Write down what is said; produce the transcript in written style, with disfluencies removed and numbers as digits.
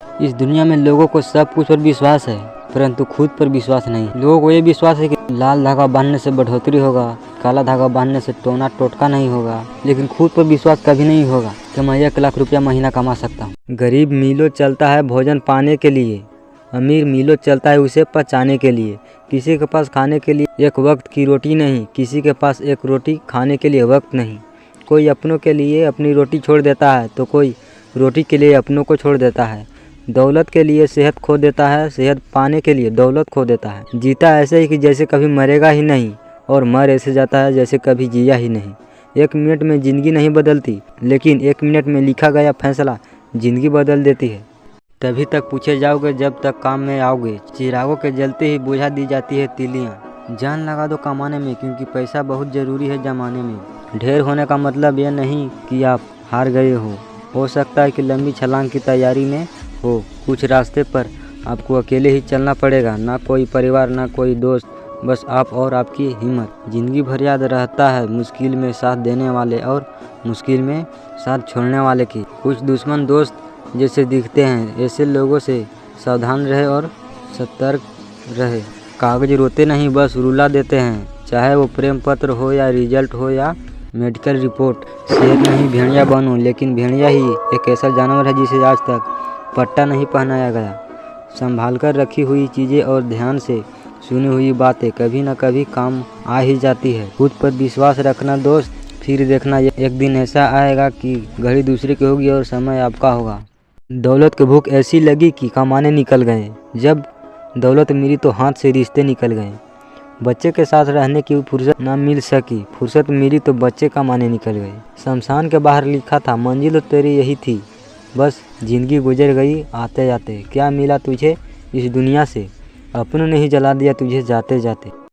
इस दुनिया में लोगों को सब कुछ पर विश्वास है, परंतु खुद पर विश्वास नहीं। लोगों को ये विश्वास है कि लाल धागा बांधने से बढ़ोतरी होगा, काला धागा बांधने से टोना टोटका नहीं होगा, लेकिन खुद पर विश्वास कभी नहीं होगा कि मैं 1 लाख रुपया महीना कमा सकता हूँ। गरीब मीलों चलता है भोजन पाने के लिए, अमीर मीलों चलता है उसे पचाने के लिए। किसी के पास खाने के लिए एक वक्त की रोटी नहीं, किसी के पास एक रोटी खाने के लिए वक्त नहीं। कोई अपनों के लिए अपनी रोटी छोड़ देता है तो कोई रोटी के लिए अपनों को छोड़ देता है। दौलत के लिए सेहत खो देता है, सेहत पाने के लिए दौलत खो देता है। जीता ऐसे ही कि जैसे कभी मरेगा ही नहीं, और मर ऐसे जाता है जैसे कभी जिया ही नहीं। 1 मिनट में ज़िंदगी नहीं बदलती, लेकिन 1 मिनट में लिखा गया फैसला ज़िंदगी बदल देती है। तभी तक पूछे जाओगे जब तक काम में आओगे। चिरागों के जलते ही बुझा दी जाती है तीलियाँ। जान लगा दो कमाने में, क्योंकि पैसा बहुत ज़रूरी है ज़माने में। ढेर होने का मतलब यह नहीं कि आप हार गए हो सकता है कि लंबी छलांग की तैयारी में हो। कुछ रास्ते पर आपको अकेले ही चलना पड़ेगा, ना कोई परिवार ना कोई दोस्त, बस आप और आपकी हिम्मत। ज़िंदगी भर याद रहता है मुश्किल में साथ देने वाले और मुश्किल में साथ छोड़ने वाले की। कुछ दुश्मन दोस्त जैसे दिखते हैं, ऐसे लोगों से सावधान रहे और सतर्क रहे। कागज रोते नहीं, बस रुला देते हैं, चाहे वो प्रेम पत्र हो या रिजल्ट हो या मेडिकल रिपोर्ट। शेर नहीं भेड़िया बनो, लेकिन भेड़िया ही एक ऐसा जानवर है जिसे आज तक पट्टा नहीं पहनाया गया। संभाल कर रखी हुई चीज़ें और ध्यान से सुनी हुई बातें कभी न कभी काम आ ही जाती है। खुद पर विश्वास रखना दोस्त, फिर देखना एक दिन ऐसा आएगा कि घड़ी दूसरे की होगी और समय आपका होगा। दौलत की भूख ऐसी लगी कि कमाने निकल गए। जब दौलत मिली तो हाथ से रिश्ते निकल गए। बच्चे के साथ रहने की फुर्सत न मिल सकी, फुर्सत मिली तो बच्चे कमाने निकल गए। शमशान के बाहर लिखा था मंजिल तो तेरी यही थी, बस जिंदगी गुजर गई आते जाते। क्या मिला तुझे इस दुनिया से, अपनों ने ही जला दिया तुझे जाते जाते।